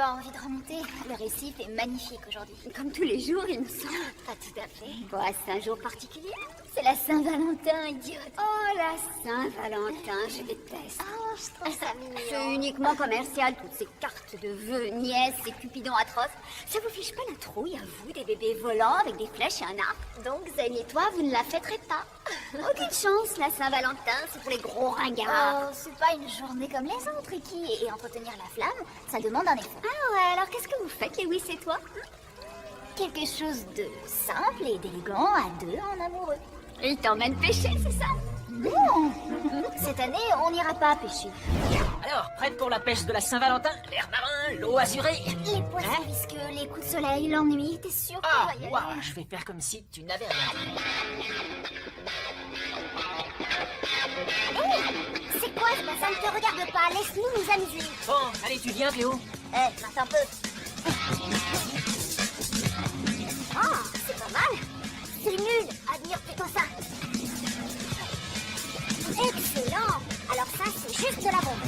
pas envie de remonter. Le récif est magnifique aujourd'hui. Comme tous les jours, il me semble. Pas tout à fait. Quoi, c'est un jour particulier? C'est la Saint-Valentin, idiote. Oh, la Saint-Valentin, je déteste. Oh, je trouve ça mignon. C'est uniquement commercial, toutes ces cartes de vœux, nièces et cupidons atroces. Ça vous fiche pas la trouille à vous, des bébés volants avec des flèches et un arc? Donc, Zen et toi, vous ne la fêterez pas. Aucune chance, la Saint-Valentin, c'est pour les gros ringards. Oh, c'est pas une journée comme les autres, Ricky. Et entretenir la flamme, ça demande un effort. Ah ouais, alors qu'est-ce que vous faites, Lewis et toi? Quelque chose de simple et d'élégant à deux en amoureux. Il t'emmène pêcher, c'est ça? Non. Cette année, on n'ira pas pêcher. Alors, prête pour la pêche de la Saint-Valentin? L'air marin, l'eau azurée? Les poissons visqueux, les coups de soleil, l'ennui, t'es sûr qu'on Ah, va y aller? waouh, je vais faire comme si tu n'avais rien. C'est quoi ce bazar? Ça ne te regarde pas, laisse-nous nous amuser. Bon, allez, tu viens, Cléo? Attends un peu. Ah, c'est pas mal. C'est nul, admire plutôt ça. Excellent. Alors ça, c'est juste de la bombe.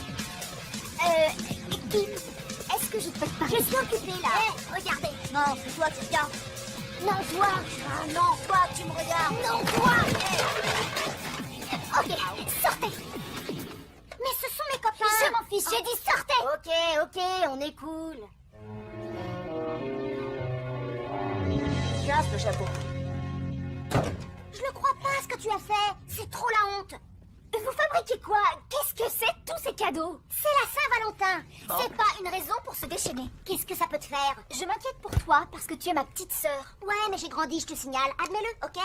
Kim, est-ce que je peux te parler? Je suis occupée là. Regardez. Non, c'est toi qui viens. Non, toi. Ah non, toi, tu me regardes. Non, toi. Ok, sortez. Mais ce sont mes copains. Je m'en fiche, j'ai dit sortez. Ok, on est cool. Casse le chapeau. Je ne crois pas ce que tu as fait. C'est trop la honte. Vous fabriquez quoi? Qu'est-ce que c'est tous ces cadeaux? C'est la Saint-Valentin. C'est pas une raison pour se déchaîner. Qu'est-ce que ça peut te faire? Je m'inquiète pour toi parce que tu es ma petite sœur. Ouais, mais j'ai grandi, je te signale. Admets-le, ok?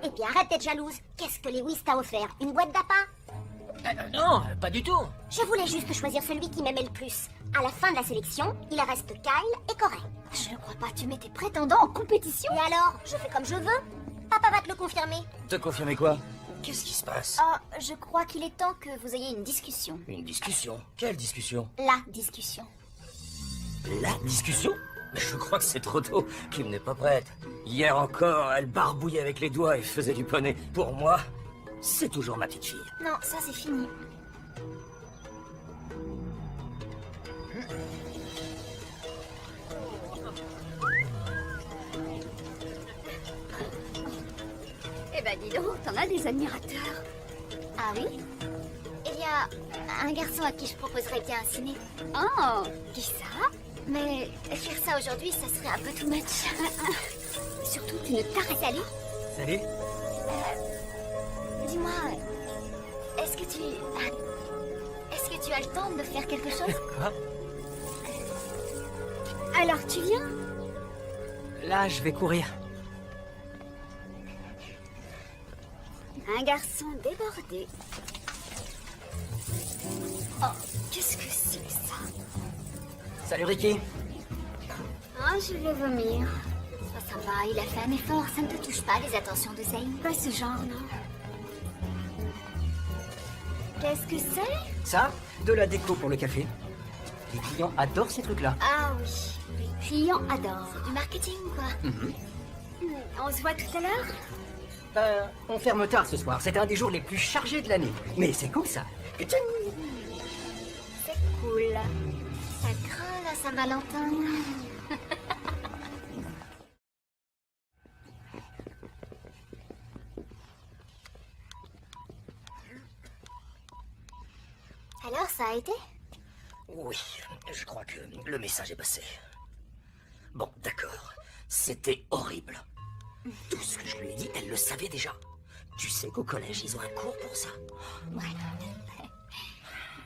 Et puis arrête d'être jalouse. Qu'est-ce que Lewis t'a offert? Une boîte d'appât? Non, pas du tout. Je voulais juste choisir celui qui m'aimait le plus. À la fin de la sélection, il reste Kyle et Corey. Je ne crois pas, tu mets tes prétendants en compétition. Et alors? Je fais comme je veux. Papa va te le confirmer. Te confirmer quoi? Qu'est-ce qui se passe? Ah, je crois qu'il est temps que vous ayez une discussion. Une discussion? Quelle discussion? La discussion. La discussion? Mais je crois que c'est trop tôt. Kim n'est pas prête. Hier encore, elle barbouillait avec les doigts et faisait du poney. Pour moi, c'est toujours ma petite fille. Non, ça c'est fini. Eh ben dis donc, t'en as des admirateurs. Ah oui? Il y a un garçon à qui je proposerais bien un ciné. Oh, qui ça? Mais faire ça aujourd'hui, ça serait un peu too much. Surtout, tu ne t'arrêtes. Salut. Salut. Dis-moi, est-ce que tu... Est-ce que tu as le temps de faire quelque chose? Quoi? Alors, tu viens? Là, je vais courir. Un garçon débordé. Oh, qu'est-ce que c'est que ça? Salut, Ricky. Ah, je vais vomir. Ça va, il a fait un effort, ça ne te touche pas les attentions de Zane. Pas ce genre, non. Qu'est-ce que c'est? Ça, de la déco pour le café. Les clients adorent ces trucs-là. Ah oui, Les clients adorent. du marketing quoi. On se voit tout à l'heure? On ferme tard ce soir. C'est un des jours les plus chargés de l'année. Mais c'est cool, ça. Tching. C'est cool. Ça craint la Saint-Valentin. Alors, ça a été? Oui, je crois que le message est passé. Bon, d'accord. C'était horrible. Tout ce que je lui ai dit, elle le savait déjà. Tu sais qu'au collège, ils ont un cours pour ça. Ouais.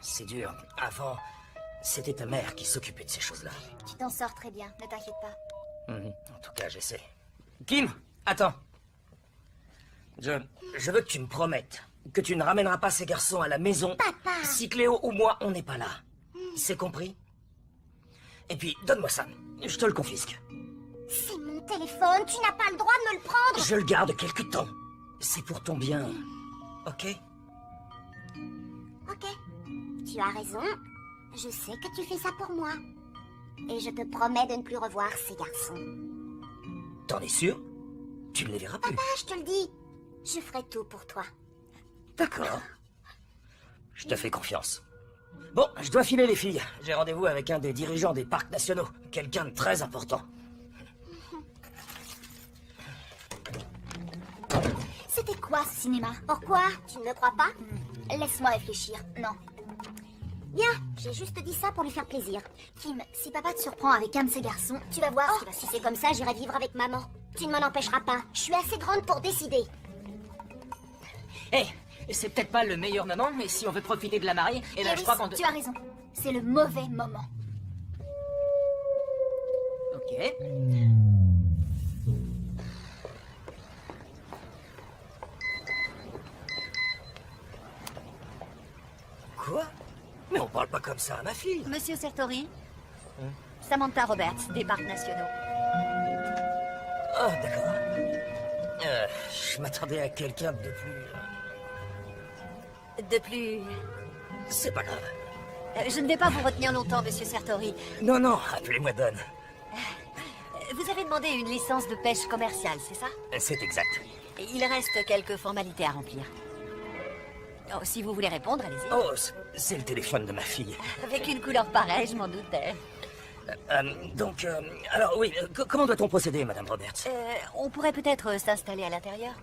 C'est dur. Avant, c'était ta mère qui s'occupait de ces choses-là. Tu t'en sors très bien, ne t'inquiète pas. En tout cas, j'essaie. Kim, attends. Je veux que tu me promettes que tu ne ramèneras pas ces garçons à la maison Papa. si Cléo ou moi, on n'est pas là. C'est compris? Et puis, donne-moi ça. Je te le confisque. C'est mon téléphone, tu n'as pas le droit de me le prendre. Je le garde quelque temps. C'est pour ton bien. Ok? Ok, tu as raison. Je sais que tu fais ça pour moi. Et je te promets de ne plus revoir ces garçons. T'en es sûr? Tu ne les verras plus. Papa, je te le dis. Je ferai tout pour toi. D'accord. Je te fais confiance. Bon, je dois filer les filles. J'ai rendez-vous avec un des dirigeants des parcs nationaux. Quelqu'un de très important. C'était quoi ce cinéma? Pourquoi? Tu ne me crois pas? Laisse-moi réfléchir. Non. Bien, j'ai juste dit ça pour lui faire plaisir. Kim, si papa te surprend avec un de ces garçons, tu vas voir. Si c'est comme ça, j'irai vivre avec maman. Tu ne m'en empêcheras pas. Je suis assez grande pour décider. Hé, c'est peut-être pas le meilleur moment, mais si on veut profiter de la marée, eh ben je crois qu'on... Tu as raison. C'est le mauvais moment. Ok. Quoi? Mais on parle pas comme ça à ma fille. Monsieur Sertori, Samantha Roberts, des parcs nationaux. Ah, d'accord. Je m'attendais à quelqu'un de plus... De plus... C'est pas grave. Je ne vais pas vous retenir longtemps, monsieur Sertori. Non, non, appelez-moi Don. Vous avez demandé une licence de pêche commerciale, c'est ça? C'est exact. Il reste quelques formalités à remplir. Oh, si vous voulez répondre, allez-y. Oh, c'est le téléphone de ma fille. Avec une couleur pareille, je m'en doutais. Alors oui, comment doit-on procéder, Madame Roberts? On pourrait peut-être s'installer à l'intérieur.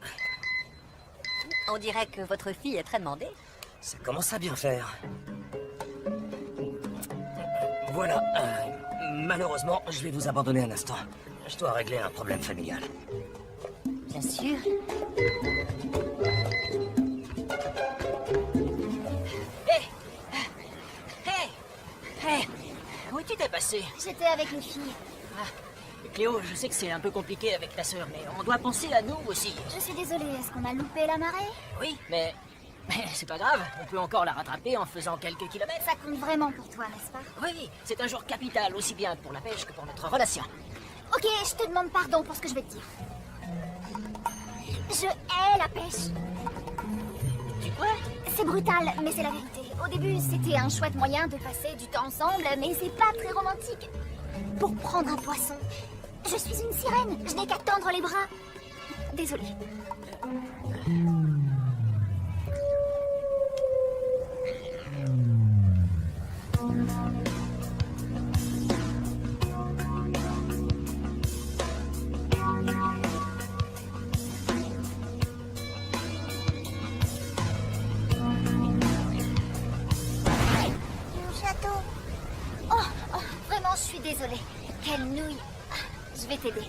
On dirait que votre fille est très demandée. Ça commence à bien faire. Voilà, malheureusement, je vais vous abandonner un instant. Je dois régler un problème familial. Bien sûr. Hé, où tu t'es passé? J'étais avec une fille. Cléo, je sais que c'est un peu compliqué avec ta sœur, mais on doit penser à nous aussi. Je suis désolée, est-ce qu'on a loupé la marée? Oui, mais c'est pas grave, on peut encore la rattraper en faisant quelques kilomètres. Ça compte vraiment pour toi, n'est-ce pas? Oui, c'est un jour capital, aussi bien pour la pêche que pour notre relation. Ok, je te demande pardon pour ce que je vais te dire. Je hais la pêche. Tu quoi? C'est brutal, mais c'est la vérité. Au début, c'était un chouette moyen de passer du temps ensemble, mais c'est pas très romantique. Pour prendre un poisson, je suis une sirène, je n'ai qu'à tendre les bras. Désolée. Vraiment, je suis désolée. Quelle nouille. Je vais t'aider.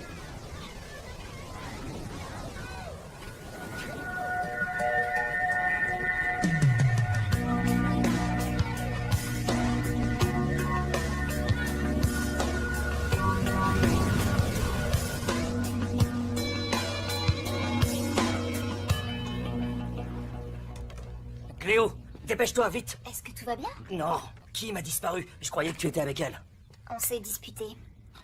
Cléo, dépêche-toi, vite. Est-ce que tout va bien? Non, qui m'a disparu? Je croyais que tu étais avec elle. On s'est disputé.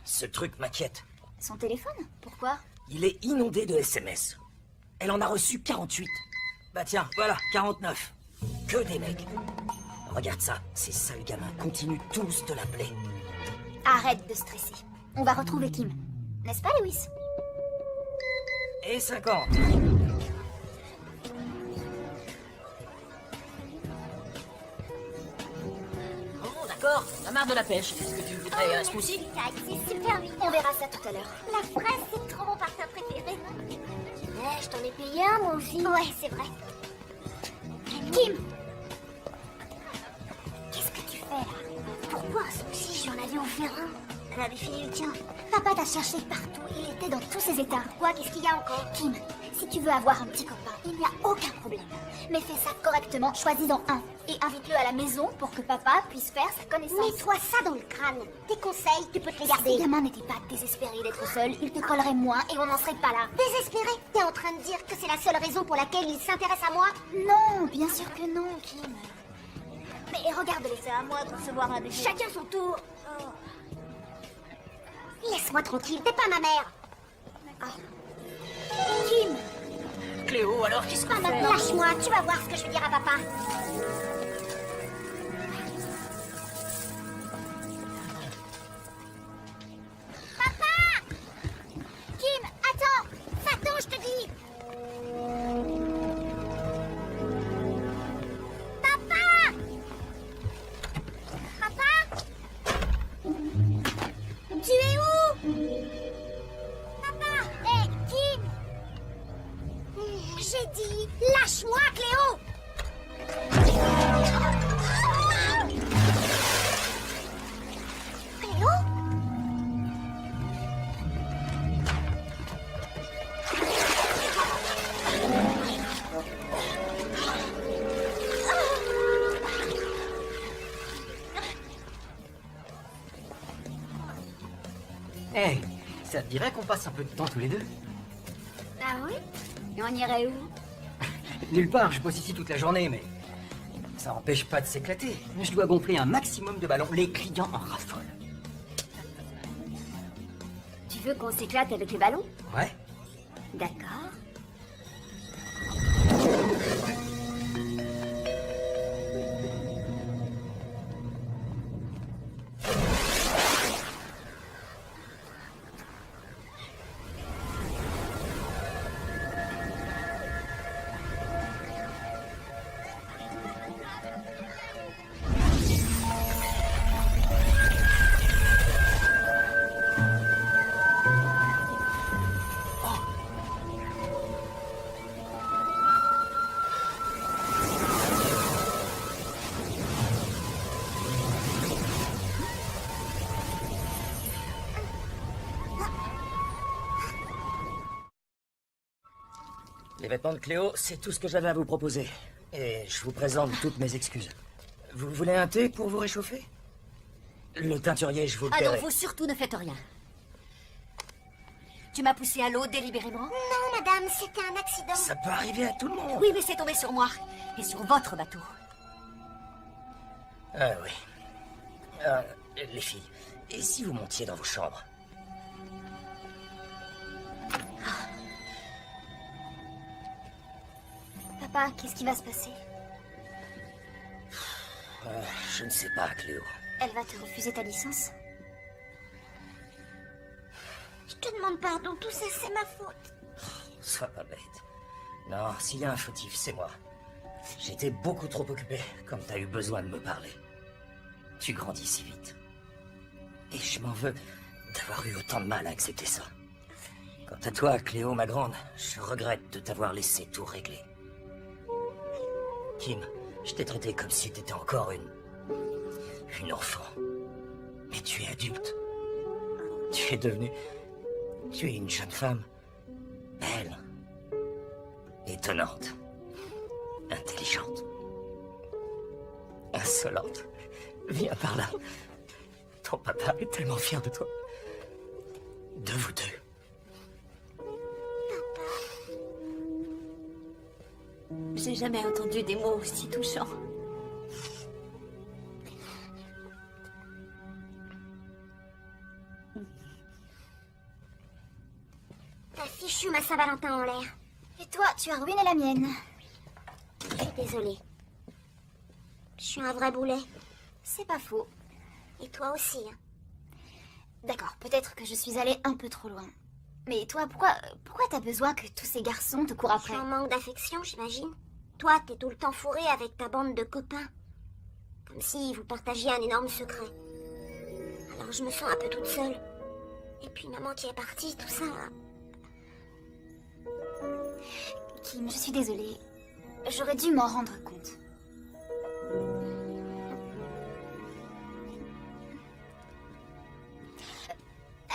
Ce truc m'inquiète. Son téléphone? Pourquoi? Il est inondé de SMS. Elle en a reçu 48. Bah tiens, voilà, 49. Que des mecs. Regarde ça, ces sales gamins continuent tous de l'appeler. Arrête de stresser. On va retrouver Kim. N'est-ce pas, Lewis? Et 50. Oh, d'accord, t'as marre de la pêche. Est-ce que tu voudrais un smoothie? C'est super vite. On verra ça tout à l'heure. La fraise, c'est trop mon parfum préféré. Je t'en ai payé un, moi aussi. Ouais, c'est vrai. Kim! Qu'est-ce que tu fais, là? Pourquoi ce petit, j'en avais offert un? Elle avait fini le tien. Papa t'a cherché partout. Il était dans tous ses états. Quoi? Qu'est-ce qu'il y a encore? Kim, si tu veux avoir un petit copain, il n'y a aucun problème. Mais fais ça correctement. Choisis-en un. Et invite-le à la maison pour que papa puisse faire sa connaissance. Mets-toi ça dans le crâne. Tes conseils, tu peux te les garder. Si ces gamins n'étaient pas désespérés d'être seuls, ils te colleraient moins et on n'en serait pas là. Désespérés? T'es en train de dire que c'est la seule raison pour laquelle ils s'intéressent à moi? Non, bien sûr que non, Kim. Mais regarde-les. C'est à moi de recevoir un bébé. Chacun son tour. Laisse-moi tranquille, t'es pas ma mère. Kim! Cléo, alors qu'est-ce qu'on Pas fait? maintenant, lâche-moi, tu vas voir ce que je vais dire à papa. Papa! Kim, attends! Va-t'en, je te dis! Papa! t'ai dit, lâche-moi, Cléo. Cléo? Hey, ça te dirait qu'on passe un peu de temps tous les deux? Ah oui? Et on irait où? Nulle part, je bosse ici toute la journée, mais ça n'empêche pas de s'éclater. Je dois gonfler un maximum de ballons, les clients en raffolent. Tu veux qu'on s'éclate avec les ballons? Ouais? D'accord. Les vêtements de Cléo, c'est tout ce que j'avais à vous proposer. Et je vous présente toutes mes excuses. Vous voulez un thé pour vous réchauffer? Le teinturier, je vous le Ah non, paierai. vous surtout ne faites rien. Tu m'as poussé à l'eau délibérément? Non, madame, c'était un accident. Ça peut arriver à tout le monde. Oui, mais c'est tombé sur moi. Et sur votre bateau. Ah oui. Les filles, et si vous montiez dans vos chambres? Papa, qu'est-ce qui va se passer? Je ne sais pas, Cléo. Elle va te refuser ta licence? Je te demande pardon, tout ça, c'est ma faute. Sois pas bête. Non, s'il y a un fautif, c'est moi. J'étais beaucoup trop occupé, comme t'as eu besoin de me parler. Tu grandis si vite. Et je m'en veux d'avoir eu autant de mal à accepter ça. Quant à toi, Cléo, ma grande, je regrette de t'avoir laissé tout régler. Kim, je t'ai traité comme si t'étais encore une enfant. Mais tu es adulte. Tu es devenue... Tu es une jeune femme. Belle. Étonnante. Intelligente. Insolente. Viens par là. Ton papa est tellement fier de toi. De vous deux. J'ai jamais entendu des mots aussi touchants. T'as fichu ma Saint-Valentin en l'air. Et toi, tu as ruiné la mienne. Je suis désolée. Je suis un vrai boulet. C'est pas faux. Et toi aussi, hein. D'accord, peut-être que je suis allée un peu trop loin. Mais toi, pourquoi t'as besoin que tous ces garçons te courent Je après? suis en manque d'affection, j'imagine. Toi, t'es tout le temps fourré avec ta bande de copains. Comme si vous partagiez un énorme secret. Alors je me sens un peu toute seule. Et puis maman qui est partie, tout ça... Kim, je suis désolée. J'aurais dû m'en rendre compte.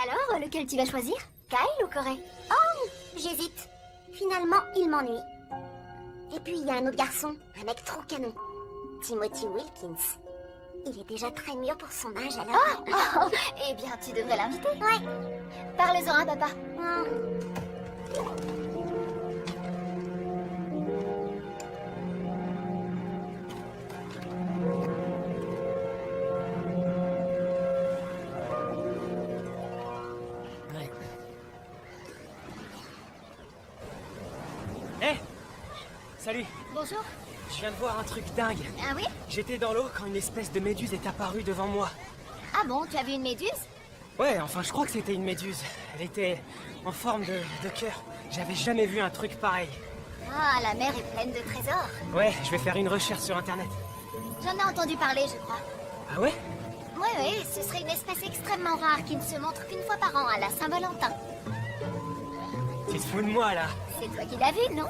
Alors, lequel tu vas choisir? Kyle ou Corey? Oh, j'hésite. Finalement, il m'ennuie. Et puis, il y a un autre garçon, un mec trop canon. Timothy Wilkins. Il est déjà très mûr pour son âge, alors... Oh, eh bien, tu devrais l'inviter. Ouais. Parle-en à papa. Hé Salut. Bonjour. Je viens de voir un truc dingue. Ah oui? J'étais dans l'eau quand une espèce de méduse est apparue devant moi. Ah bon, tu as vu une méduse? Ouais, enfin je crois que c'était une méduse. Elle était en forme de cœur. J'avais jamais vu un truc pareil. Ah, la mer est pleine de trésors. Ouais, je vais faire une recherche sur internet. J'en ai entendu parler, je crois. Ah ouais? Oui, ce serait une espèce extrêmement rare qui ne se montre qu'une fois par an à la Saint-Valentin. Tu te fous de moi là? C'est toi qui l'as vu, non?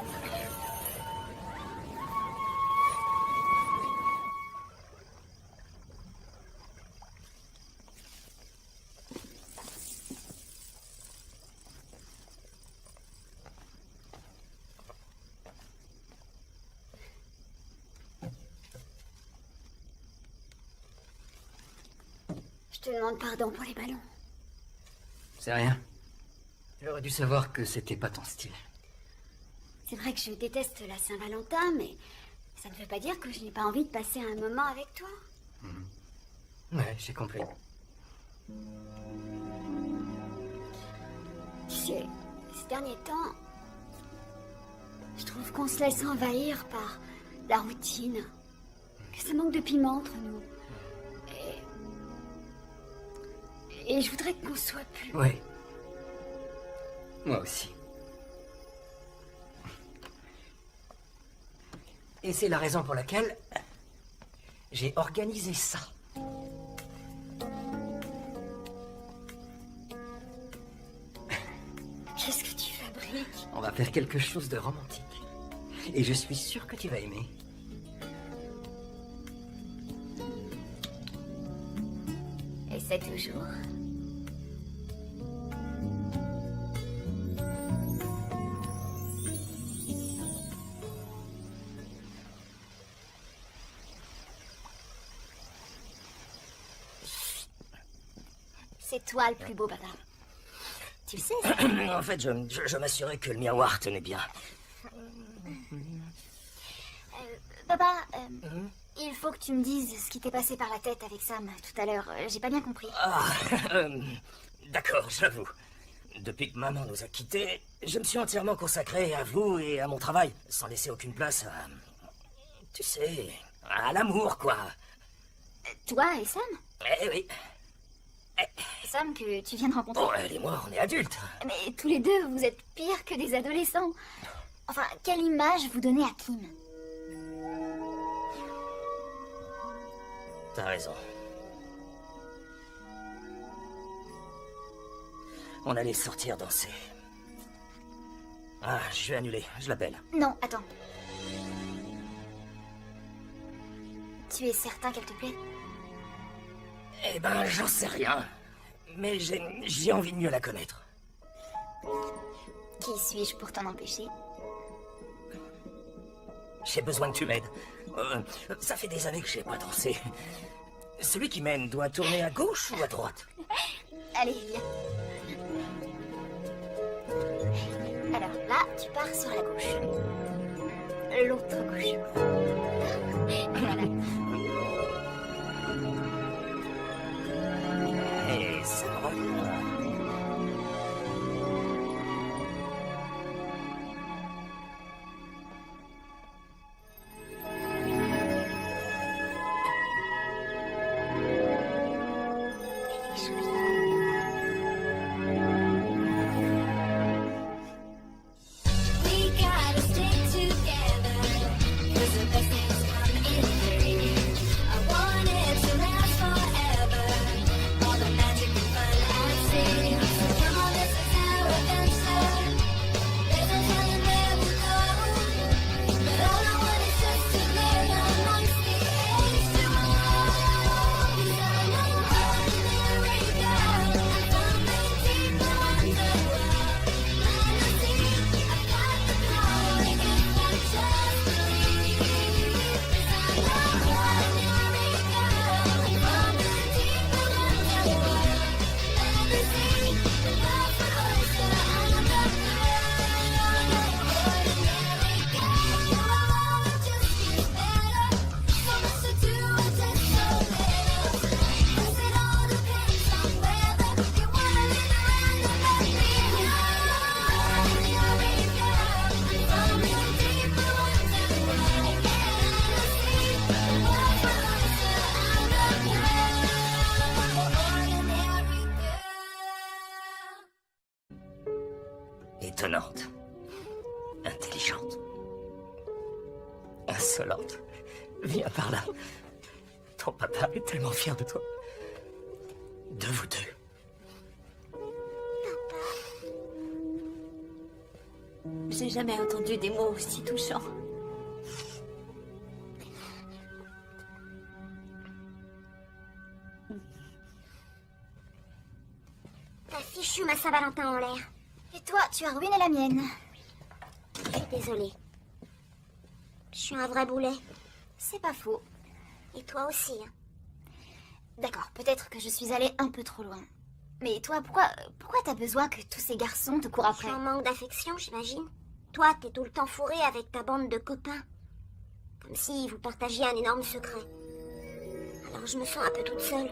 te demande pardon pour les ballons. C'est rien. J'aurais dû savoir que c'était pas ton style. C'est vrai que je déteste la Saint-Valentin, mais ça ne veut pas dire que je n'ai pas envie de passer un moment avec toi. Ouais, j'ai compris. Tu sais, ces derniers temps, je trouve qu'on se laisse envahir par la routine, que ça manque de piment entre nous. Et je voudrais qu'on soit plus... Ouais. Moi aussi. Et c'est la raison pour laquelle j'ai organisé ça. Qu'est-ce que tu fabriques? On va faire quelque chose de romantique. Et je suis sûr que tu vas aimer. Et c'est toujours... C'est toi le plus beau, papa. Tu le sais, ça? En fait, je m'assurais que le miroir tenait bien. Papa, il faut que tu me dises ce qui t'est passé par la tête avec Sam tout à l'heure. J'ai pas bien compris. Ah, d'accord, j'avoue. Depuis que maman nous a quittés, je me suis entièrement consacré à vous et à mon travail, sans laisser aucune place à... Tu sais, à l'amour, quoi. Toi et Sam? Eh oui. Sam que tu viens de rencontrer. Oh, elle et moi, on est adultes. Mais tous les deux, vous êtes pires que des adolescents. Enfin, quelle image vous donnez à Kim? T'as raison. On allait sortir danser. Ah, je vais annuler, je l'appelle. Non, attends. Tu es certain qu'elle te plaît? Eh ben, j'en sais rien. Mais j'ai envie de mieux la connaître. Qui suis-je pour t'en empêcher? J'ai besoin que tu m'aides. Ça fait des années que j'ai pas dansé. Celui qui mène doit tourner à gauche ou à droite? Allez, viens. Alors là, tu pars sur la gauche. L'autre gauche. Voilà. Et ça me revient. We gotta stick together, 'cause the best things come in three. I want it to last forever, all the magic and fun at sea. So come on, this is our adventure. There's no telling where we'll go, but all I want is just to learn amongst the H2O. 'Cause I'm an ordinary girl, I'm from the deep underworld. Let me see, I've got the power if I just believe. 'Cause I'm an ordinary girl, I'm from the deep underworld. Let me see, the love for oyster and the pearl. Ordinary girl, just gets better. So much to do and just so little. 'Cause it all depends on whether you wanna live around or let me know. Ordinary girl, I'm from the deep underworld. Let me see, the love for oyster and the pearl. Ordinary girl. Étonnante. Intelligente. Insolente. Viens par là. Ton papa est tellement fier de toi. De vous deux. J'ai jamais entendu des mots aussi touchants. T'as fichu ma Saint-Valentin en l'air. Et toi, tu as ruiné la mienne. Je suis désolée. Je suis un vrai boulet. C'est pas faux. Et toi aussi. Hein. D'accord, peut-être que je suis allée un peu trop loin. Mais toi, pourquoi t'as besoin que tous ces garçons te courent Je après? suis en manque d'affection, j'imagine. Toi, t'es tout le temps fourré avec ta bande de copains. Comme si vous partagiez un énorme secret. Alors je me sens un peu toute seule.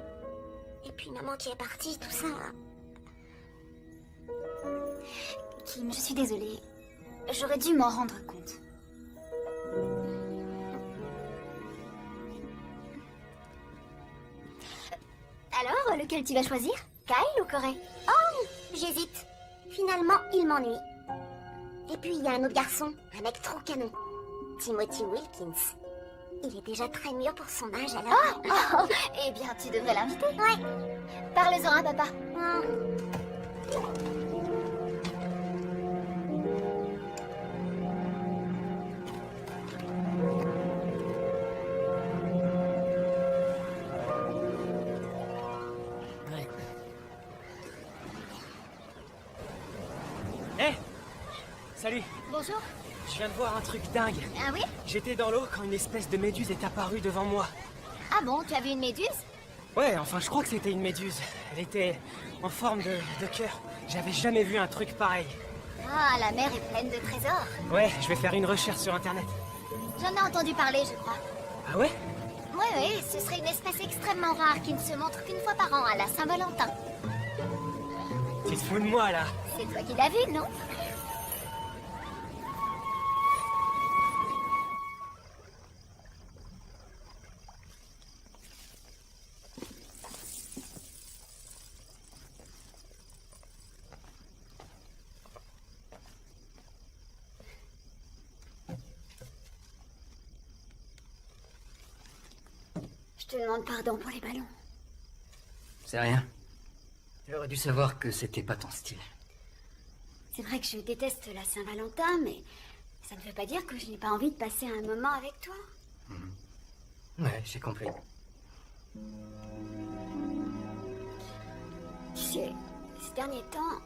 Et puis maman qui est partie, tout ça. Kim, je suis désolée. J'aurais dû m'en rendre compte. Alors, lequel tu vas choisir? Kyle ou Corey? J'hésite. Finalement, il m'ennuie. Et puis il y a un autre garçon, un mec trop canon. Timothy Wilkins. Il est déjà très mûr pour son âge alors. Oh, eh bien, tu devrais l'inviter. Ouais. Parle-en à papa. Ouais. Hé Salut. Bonjour. Je viens de voir un truc dingue. Ah oui? J'étais dans l'eau quand une espèce de méduse est apparue devant moi. Ah bon, tu as vu une méduse? Ouais, enfin, je crois que c'était une méduse. Elle était en forme de cœur. J'avais jamais vu un truc pareil. Ah, la mer est pleine de trésors. Ouais, je vais faire une recherche sur Internet. J'en ai entendu parler, je crois. Ah ouais? Oui, ce serait une espèce extrêmement rare qui ne se montre qu'une fois par an, à la Saint-Valentin. Tu te fous de moi, là? C'est toi qui l'as vu, non? Je te demande pardon pour les ballons. C'est rien. J'aurais dû savoir que c'était pas ton style. C'est vrai que je déteste la Saint-Valentin, mais ça ne veut pas dire que je n'ai pas envie de passer un moment avec toi. Ouais, j'ai compris. Tu sais, ces derniers temps,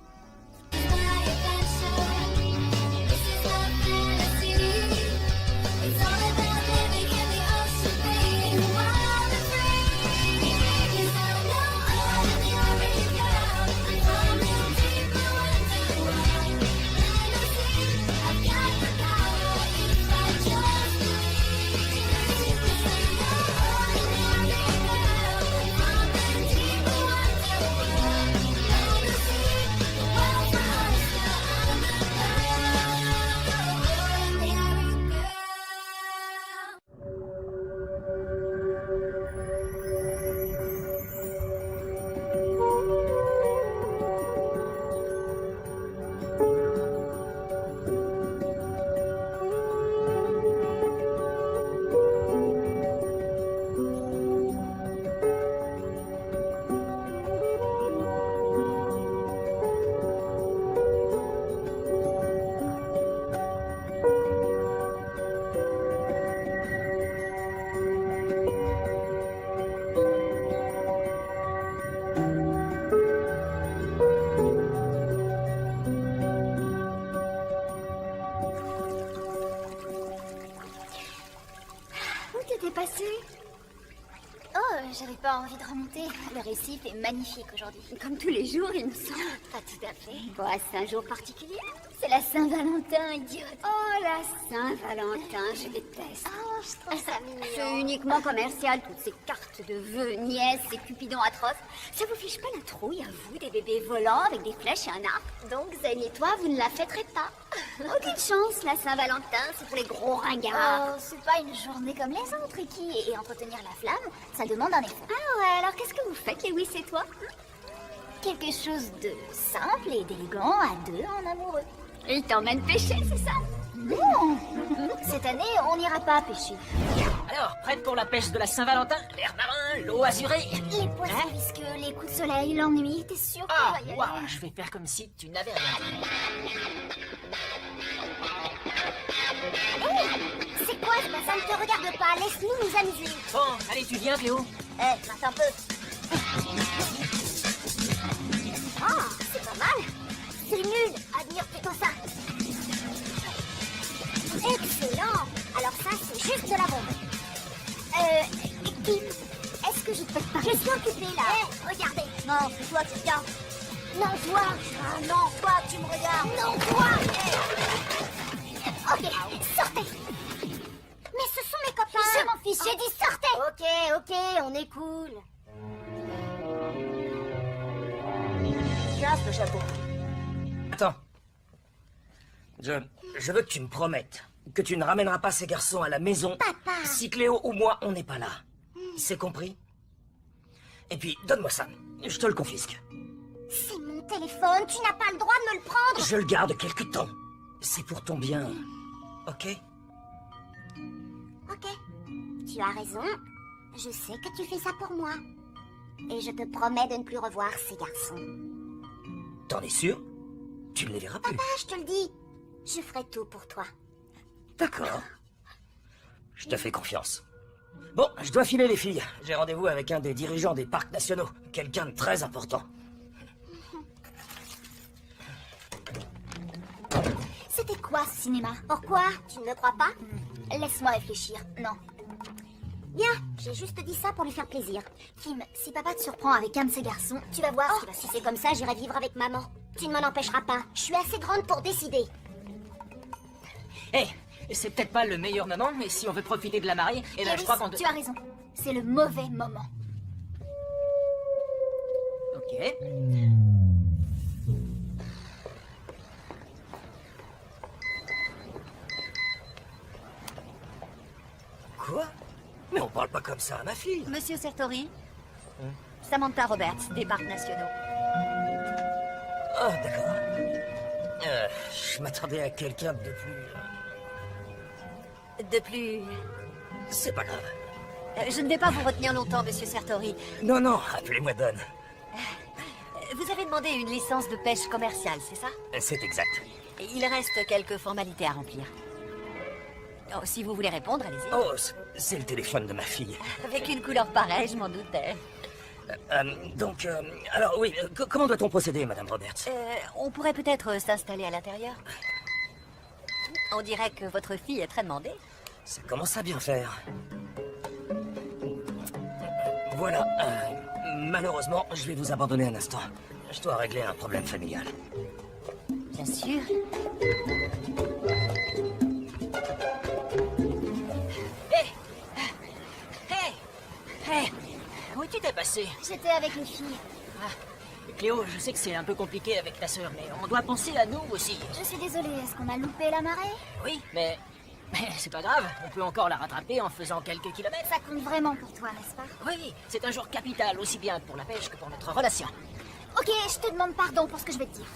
où t'étais passé? Oh, j'avais pas envie de remonter. Le récif est magnifique aujourd'hui. Comme tous les jours, il me semble. Pas tout à fait. Quoi, c'est un jour particulier? C'est la Saint-Valentin, idiote. Oh, la Saint-Valentin, je déteste. Oh, je trouve ça mignon. C'est uniquement commercial, toutes ces cartes de vœux, nièces et cupidons atroces. Ça vous fiche pas la trouille, à vous, des bébés volants avec des flèches et un arc? Donc, Zen et toi, vous ne la fêterez pas. Aucune chance, la Saint-Valentin, c'est pour les gros ringards. Oh, c'est pas une journée comme les autres, et entretenir la flamme, ça demande un effort. Ah ouais, alors qu'est-ce que vous faites, Lewis et toi? Quelque chose de simple et d'élégant à deux en amoureux. Il t'emmène pêcher, c'est ça? Non. Cette année, on n'ira pas pêcher. Alors, prête pour la pêche de la Saint-Valentin? L'air marin, l'eau azurée? Les poissons visqueux, les coups de soleil, l'ennui, t'es sûr qu'on Ah, va y aller? ouah, je vais faire comme si tu n'avais rien. C'est quoi ça? Ça ne te regarde pas. Laisse-nous nous amuser. Bon, allez, tu viens, Cléo? Attends un peu. Ah, c'est pas mal. C'est nul. Admire plutôt ça. Excellent. Alors ça, c'est juste de la bombe. Kim, est-ce que que je te fasse pas. Je suis occupée là. Regardez. Non, c'est toi qui regardes. Non, toi. Ah non, toi, tu me regardes. Non, toi. Ok, sortez. Mais ce sont mes copains. Je m'en fiche, j'ai dit sortez. Ok, on est cool. Casse le chapeau. Attends. Je veux que tu me promettes que tu ne ramèneras pas ces garçons à la maison Papa. si Cléo ou moi on n'est pas là. C'est compris? Et puis, donne-moi ça. Je te le confisque. C'est mon téléphone, tu n'as pas le droit de me le prendre. Je le garde quelque temps. C'est pour ton bien. Ok? Ok, tu as raison. Je sais que tu fais ça pour moi. Et je te promets de ne plus revoir ces garçons. T'en es sûr? Tu ne les verras plus. Papa, je te le dis. Je ferai tout pour toi. D'accord. Je te fais confiance. Bon, je dois filer les filles. J'ai rendez-vous avec un des dirigeants des parcs nationaux. Quelqu'un de très important. C'était quoi ce cinéma? Pourquoi? Tu ne me crois pas? Laisse-moi réfléchir. Non. Bien, j'ai juste dit ça pour lui faire plaisir. Kim, si papa te surprend avec un de ces garçons, tu vas voir ce qui va se Si passer. c'est comme ça, j'irai vivre avec maman. Tu ne m'en empêcheras pas. Je suis assez grande pour décider. Hé, c'est peut-être pas le meilleur moment, mais si on veut profiter de la marée, eh ben je Iris, crois qu'on doit... tu as raison. C'est le mauvais moment. Ok. Quoi? Mais on parle pas comme ça à ma fille. Monsieur Sertori, Samantha Roberts, des Parcs Nationaux. Ah, d'accord. Je m'attendais à quelqu'un de plus... De plus... C'est pas grave. Je ne vais pas vous retenir longtemps, Monsieur Sertori. Non, non, appelez-moi Don. Vous avez demandé une licence de pêche commerciale, c'est ça? C'est exact. Il reste quelques formalités à remplir. Oh, si vous voulez répondre, allez-y. Oh, c'est le téléphone de ma fille. Avec une couleur pareille, je m'en doutais. Alors oui, comment doit-on procéder, Madame Roberts? On pourrait peut-être s'installer à l'intérieur. On dirait que votre fille est très demandée. Ça commence à bien faire. Voilà, malheureusement, je vais vous abandonner un instant. Je dois régler un problème familial. Bien sûr. Hé, où tu t'es passé? J'étais avec les filles. Cléo, je sais que c'est un peu compliqué avec ta sœur, mais on doit penser à nous aussi. Je suis désolée, est-ce qu'on a loupé la marée? Oui, mais c'est pas grave, on peut encore la rattraper en faisant quelques kilomètres. Ça compte vraiment pour toi, n'est-ce pas? Oui, c'est un jour capital, aussi bien pour la pêche que pour notre relation. Ok, je te demande pardon pour ce que je vais te dire.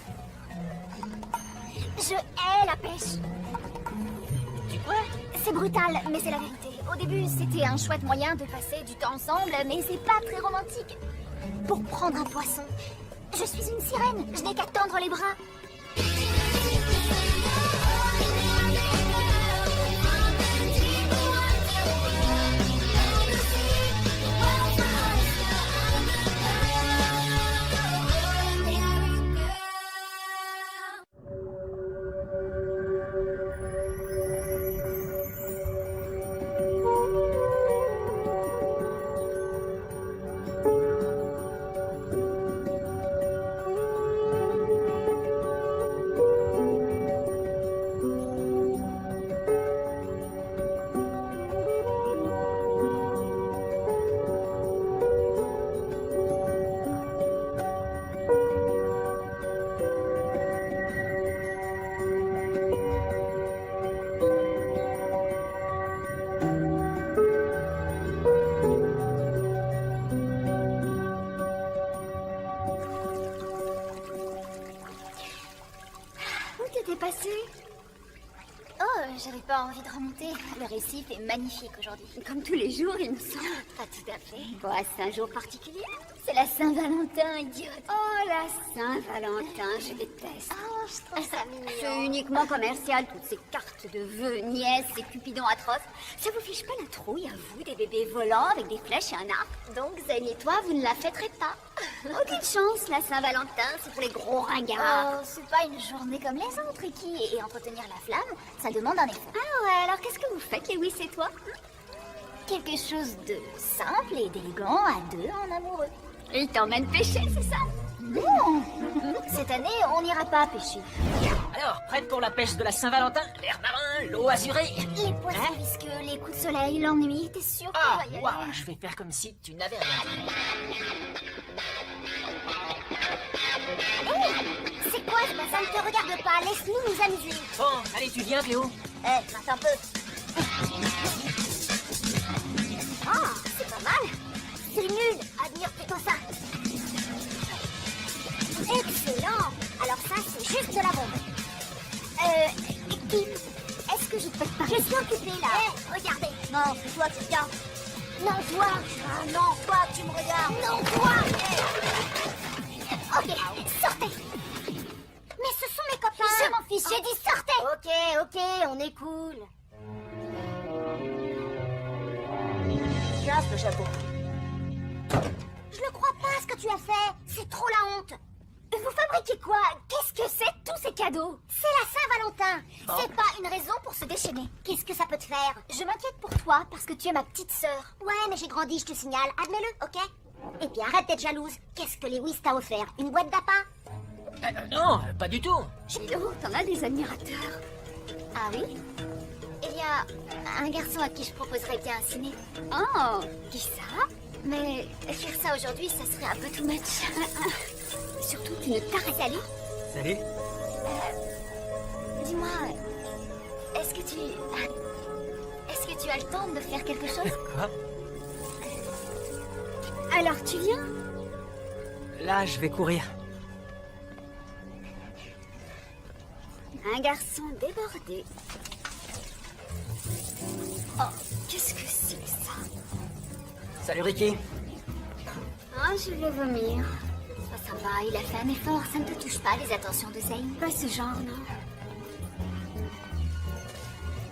Je hais la pêche. Tu quoi? C'est brutal, mais c'est la vérité. Au début, c'était un chouette moyen de passer du temps ensemble, mais c'est pas très romantique. Pour prendre un poisson, je suis une sirène, je n'ai qu'à tendre les bras. Où t'étais passé? Oh, j'avais pas envie de remonter. Le récif est magnifique aujourd'hui. Comme tous les jours, il me semble. Pas tout à fait. Quoi, c'est un jour particulier? C'est la Saint-Valentin, idiote. Oh, la Saint-Valentin, je déteste. Oh, je trouve ça mignon. C'est uniquement commercial, toutes ces cartes de vœux, nièces et cupidons atroces. Ça vous fiche pas la trouille à vous, des bébés volants avec des flèches et un arc? Donc, Zen et toi, vous ne la fêterez pas. Aucune chance, la Saint-Valentin, c'est pour les gros ringards. Oh, c'est pas une journée comme les autres, Ricky. Et entretenir la flamme, ça demande un effort. Ah ouais, alors qu'est-ce que vous faites, Lewis et toi? Quelque chose de simple et d'élégant à deux en amoureux. Il t'emmène pêcher, c'est ça? Non. Cette année, on n'ira pas pêcher. Alors, prête pour la pêche de la Saint-Valentin? L'air marin, l'eau azurée. Les poissons visqueux, les coups de soleil, l'ennui, t'es sûr qu'on Ah, va y aller? ouah, je vais faire comme si tu n'avais rien. C'est quoi ce bazar? Ne te regarde pas, laisse-nous nous amuser. Bon, allez, tu viens, Cléo? Attends un peu. Ah, c'est pas mal. C'est nul, admire plutôt ça. Excellent. Alors ça, c'est juste de la bombe. Kim, est-ce que je peux te parler? Je suis occupée là. Regardez. Non, c'est toi qui regardes. Non, toi. Ah non, toi, tu me regardes. Non, toi. Ok, sortez. Mais ce sont mes copains. Je m'en fiche, j'ai dit sortez. Ok, on est cool. Casse le chapeau. Je ne crois pas ce que tu as fait. C'est trop la honte. Vous fabriquez quoi? Qu'est-ce que c'est tous ces cadeaux? C'est la Saint-Valentin. C'est pas une raison pour se déchaîner. Qu'est-ce que ça peut te faire? Je m'inquiète pour toi parce que tu es ma petite sœur. Ouais, mais j'ai grandi, je te signale. Admets-le, ok? Et puis arrête d'être jalouse. Qu'est-ce que Lewis t'a offert? Une boîte d'appât? Non, pas du tout. Dis-donc, t'en as des admirateurs. Ah oui? Il y a un garçon à qui je proposerais bien un ciné. Oh, qui ça? Mais faire ça aujourd'hui, ça serait un peu too much. Surtout, tu ne t'arrêtes. Salut. Salut. Dis-moi, est-ce que tu as le temps de faire quelque chose? Quoi? Alors, tu viens? Là, je vais courir. Un garçon débordé. Oh, qu'est-ce que c'est que ça? Salut, Ricky. Ah, je vais vomir. Ça va, il a fait un effort. Ça ne te touche pas, les attentions de Zane? Pas ce genre, non.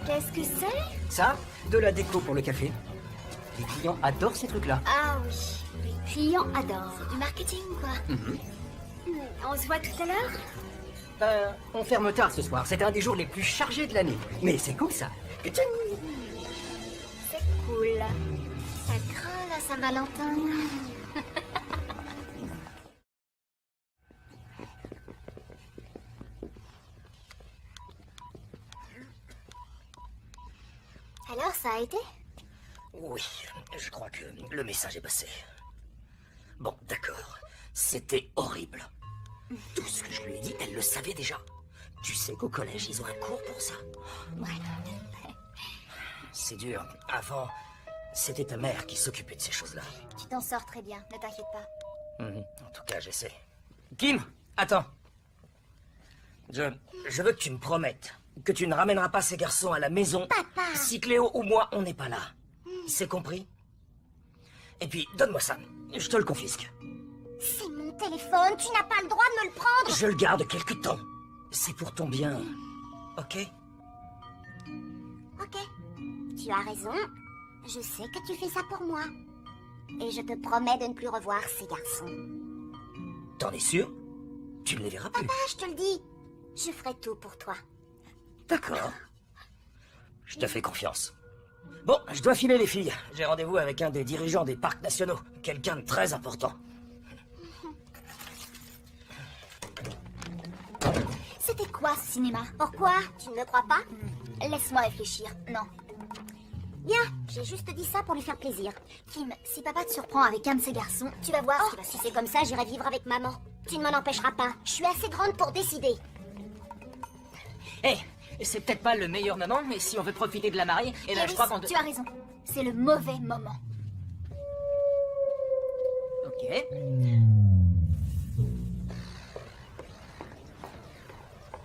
Qu'est-ce que c'est? Ça, de la déco pour le café. Les clients adorent ces trucs-là. Ah oui, les clients adorent. C'est du marketing, quoi. On se voit tout à l'heure? On ferme tard ce soir. C'est un des jours les plus chargés de l'année. Mais c'est cool, ça. C'est cool. Ça craint la Saint-Valentin. Alors, ça a été? Oui, je crois que le message est passé. Bon, d'accord. C'était horrible. Tout ce que je lui ai dit, elle le savait déjà. Tu sais qu'au collège, ils ont un cours pour ça. Ouais. C'est dur. Avant, c'était ta mère qui s'occupait de ces choses-là. Tu t'en sors très bien, ne t'inquiète pas. En tout cas, j'essaie. Kim, attends. Je veux que tu me promettes que tu ne ramèneras pas ces garçons à la maison si Cléo ou moi, on n'est pas là. C'est compris? Et puis, donne-moi ça. Je te le confisque. C'est mon téléphone, tu n'as pas le droit de me le prendre. Je le garde quelque temps. C'est pour ton bien. Ok? Ok, tu as raison. Je sais que tu fais ça pour moi. Et je te promets de ne plus revoir ces garçons. T'en es sûr? Tu ne les verras plus. Papa, je te le dis. Je ferai tout pour toi. D'accord. Je te fais confiance. Bon, je dois filer les filles. J'ai rendez-vous avec un des dirigeants des parcs nationaux. Quelqu'un de très important. C'était quoi ce cinéma? Pourquoi? Tu ne me crois pas? Laisse-moi réfléchir. Non. Bien, j'ai juste dit ça pour lui faire plaisir. Kim, si papa te surprend avec un de ces garçons, tu vas voir ce qui va se Si passer. c'est comme ça, j'irai vivre avec maman. Tu ne m'en empêcheras pas. Je suis assez grande pour décider. Hé, c'est peut-être pas le meilleur moment, mais si on veut profiter de la marée, eh ben je crois qu'on... Tu as raison. C'est le mauvais moment. Ok.